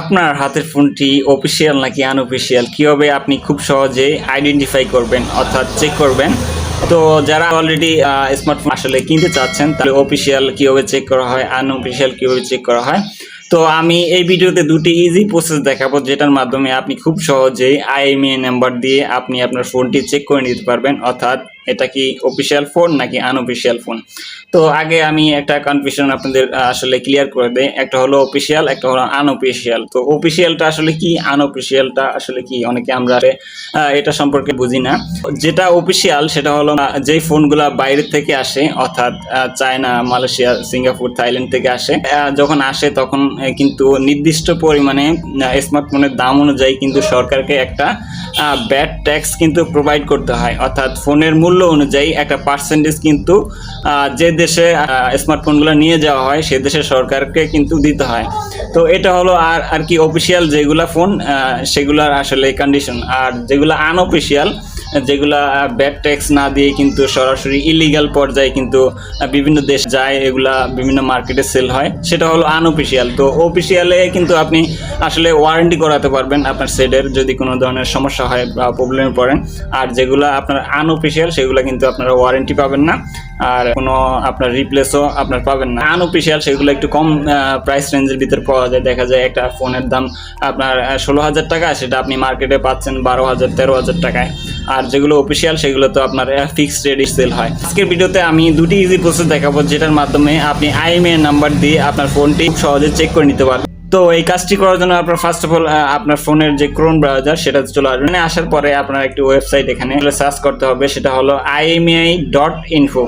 আপনার হাতের ফোনটি অফিসিয়াল নাকি আনঅফিসিয়াল কিভাবে আপনি খুব সহজে আইডেন্টিফাই করবেন অর্থাৎ চেক করবেন। তো যারা অলরেডি স্মার্টফোন আসলে কিনতে চাচ্ছেন তাহলে অফিসিয়াল কিভাবে চেক করা হয়, আনঅফিসিয়াল কিভাবে চেক করা হয়। তো আমি এই ভিডিওতে দুটি ইজি প্রসেস দেখাবো যেটার মাধ্যমে আপনি খুব সহজেই আইএমইআই নাম্বার দিয়ে আপনি আপনার ফোনটি চেক করে নিতে পারবেন, অর্থাৎ এটা কি অফিসিয়াল ফোন নাকি আনঅফিসিয়াল ফোন। তো আগে আমি একটা কনফিউশন আপনাদের আসলে ক্লিয়ার করে দেই, একটা হলো অফিসিয়াল, একটা হলো আনঅফিসিয়াল। তো অফিসিয়ালটা আসলে কি, আনঅফিসিয়ালটা আসলে কি, অনেকে আমরা এটা সম্পর্কে বুঝি না। যেটা অফিসিয়াল সেটা হলো যেই ফোনগুলো বাইরের থেকে আসে, অর্থাৎ চায়না, মালয়েশিয়া, সিঙ্গাপুর, থাইল্যান্ড থেকে আসে। যখন আসে তখন কিন্তু নির্দিষ্ট পরিমাণে স্মার্টফোনের দাম অনুযায়ী কিন্তু সরকারকে একটা ব্যাট ট্যাক্স কিন্তু প্রোভাইড করতে হয়, অর্থাৎ ফোনের মূল্য অনুযায়ী একটা পার্সেন্টেজ কিন্তু যে দেশে স্মার্টফোনগুলো নিয়ে যাওয়া হয় সে দেশের সরকারকে কিন্তু দিতে হয়। তো এটা হলো আর কি অফিসিয়াল যেগুলা ফোন সেগুলার আসলে কন্ডিশন। আর যেগুলো আনঅফিসিয়াল, যেগুলা ব্যাট ট্যাক্স না দিয়ে কিন্তু সরাসরি ইলিগাল পর্যায়ে কিন্তু বিভিন্ন দেশ যায়, এগুলা বিভিন্ন মার্কেটে সেল হয়, সেটা হলো আনঅফিসিয়াল। তো অফিসিয়ালে কিন্তু আপনি আসলে ওয়ারেন্টি করাতে পারবেন আপনার সেটের যদি কোনো ধরনের সমস্যা হয় বা প্রবলেমে পড়েন। আর যেগুলো আপনার আনঅফিসিয়াল সেগুলো কিন্তু আপনারা ওয়ারেন্টি পাবেন না, আর কোনো আপনার রিপ্লেসও আপনার পাবেন না। আনঅফিসিয়াল সেগুলো একটু কম প্রাইস রেঞ্জের ভিতরে পাওয়া যায়। দেখা যায় একটা ফোনের দাম আপনার 16,000 টাকা, সেটা আপনি মার্কেটে পাচ্ছেন 12,000, 13,000 টাকায়। আর যেগুলো অফিসিয়াল সেগুলো তো আপনার ফিক্সড রেটে সেল হয়। আজকের ভিডিওতে আমি দুটি ইজি প্রসেস দেখাবো যেটার মাধ্যমে আপনি আইএমইআই নাম্বার দিয়ে আপনার ফোনটি খুব সহজে চেক করে নিতে পারবেন। তো এই কাজটি করার জন্য আপনার ফার্স্ট অফ অল আপনার ফোনের যে ক্রোম ব্রাউজার সেটা চলে আসবে। মানে আসার পরে আপনার একটি ওয়েবসাইট এখানে সার্চ করতে হবে, সেটা হলো IMEI.info।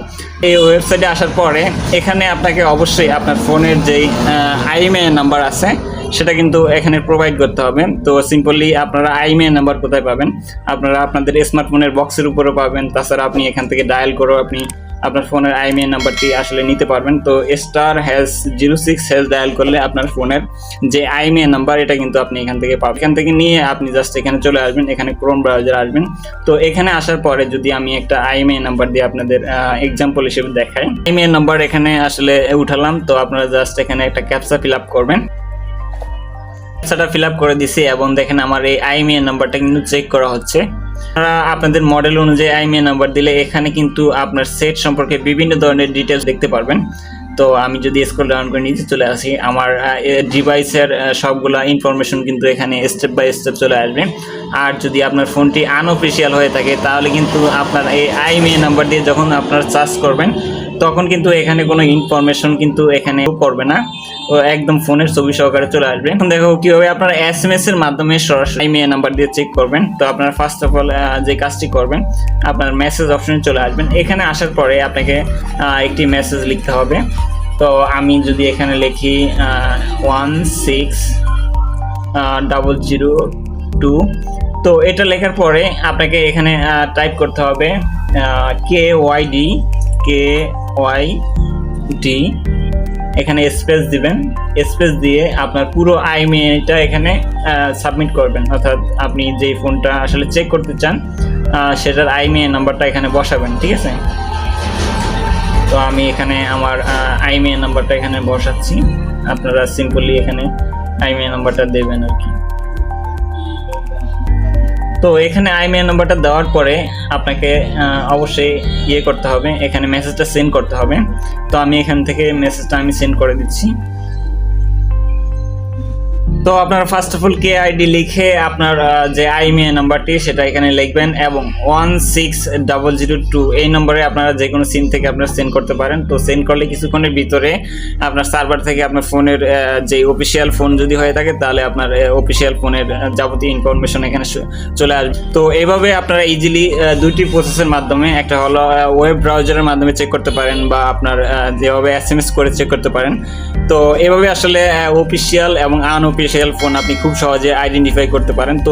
এই ওয়েবসাইটে আসার পরে এখানে আপনাকে অবশ্যই আপনার ফোনের যেই আইএমইআই নাম্বার আছে সেটা কিন্তু এখানে প্রোভাইড করতে হবে। তো সিম্পলি আপনারা আইএমইআই নাম্বার কোথায় পাবেন, আপনারা আপনাদের স্মার্টফোনের বক্সের উপরে পাবেন। তাছাড়া আপনি এখান থেকে ডায়াল করেও আপনি আপনার ফোনের আইএমইআই নাম্বারটি আসলে নিতে পারবেন। তো *#06# ডায়াল করলে আপনার ফোনের যে আইএমইআই নাম্বার এটা কিন্তু আপনি এখান থেকে পাবেন। এখান থেকে নিয়ে আপনি জাস্ট এখানে চলে আসবেন, এখানে ক্রোম ব্রাউজার আসবেন। তো এখানে আসার পরে যদি আমি একটা আইএমইআই নাম্বার দিয়ে আপনাদের এক্সাম্পল হিসেবে দেখাই, আইএমইআই নাম্বার এখানে আসলে উঠালাম। তো আপনারা জাস্ট এখানে একটা ক্যাপচা ফিল আপ করবেন। ক্যাপচাটা ফিল আপ করে দিছি এবং দেখেন আমার এই আইএমইআই নাম্বারটা কিন্তু চেক করা হচ্ছে। আপনাদের মডেল অনুযায়ী আইএমইআই নাম্বার দিলে এখানে কিন্তু আপনার সেট সম্পর্কে বিভিন্ন ধরনের ডিটেলস দেখতে পারবেন। তো আমি যদি স্ক্রল ডাউন করে নিচে চলে আসি, আমার ডিভাইসের সবগুলা ইনফরমেশন কিন্তু এখানে স্টেপ বাই স্টেপ চলে আসবে। আর যদি আপনার ফোনটি আনঅফিসিয়াল হয়ে থাকে তাহলে কিন্তু আপনার এই আইএমইআই নাম্বার দিয়ে যখন আপনারা সার্চ করবেন তখন কিন্তু এখানে কোনো ইনফরমেশন কিন্তু এখানে করবে না, ও একদম ফোনের ছবি সহকারে চলে আসবে। এখন দেখো কিভাবে আপনারা SMS এর মাধ্যমে সরাসরি আইএমইআই নাম্বার দিয়ে চেক করবেন। তো আপনারা ফার্স্ট অফ অল যে কাজটি করবেন, আপনার মেসেজ অপশনে চলে আসবেন। এখানে আসার পরে আপনাকে একটি মেসেজ লিখতে হবে। তো আমি যদি এখানে লিখি 16002, তো এটা লেখার পরে আপনাকে এখানে টাইপ করতে হবে KYD, এখানে স্পেস দিবেন। স্পেস দিয়ে আপনার পুরো আইএমইআইটা এখানে সাবমিট করবেন, অর্থাৎ আপনি যেই ফোনটা আসলে চেক করতে চান সেটার আইএমইআই নাম্বারটা এখানে বসাবেন, ঠিক আছে। তো আমি এখানে আমার আইএমইআই নাম্বারটা এখানে বসাচ্ছি। আপনারা সিম্পলি এখানে আইএমইআই নাম্বারটা দেবেন আর কি। তো এখানে আইএমইআই নাম্বারটা দেওয়ার পরে আপনাকে অবশ্যই করতে হবে, এখানে মেসেজটা সেন্ড করতে হবে। তো আমি এখান থেকে মেসেজটা আমি সেন্ড করে দিচ্ছি। তো আপনারা ফার্স্ট অফ অল KID লিখে আপনার যে আইএমইআই নাম্বারটি সেটা এখানে লিখবেন এবং 16002 এই নম্বরে আপনারা যে কোনো সিম থেকে আপনারা সেন্ড করতে পারেন। তো সেন্ড করলে কিছুক্ষণের ভিতরে আপনার সার্ভার থেকে আপনার ফোনের যে অফিসিয়াল ফোন যদি হয়ে থাকে তাহলে আপনার অফিসিয়াল ফোনের যাবতীয় ইনফরমেশন এখানে চলে আসবে। তো এইভাবে আপনারা ইজিলি দুইটি প্রসেসের মাধ্যমে, একটা হলো ওয়েব ব্রাউজারের মাধ্যমে চেক করতে পারেন বা আপনার যেভাবে SMS করে চেক করতে পারেন। তো এভাবে আসলে অফিসিয়াল এবং আনঅফিসিয়াল ফোন আপনি খুব সহজে আইডেন্টিফাই করতে পারেন। তো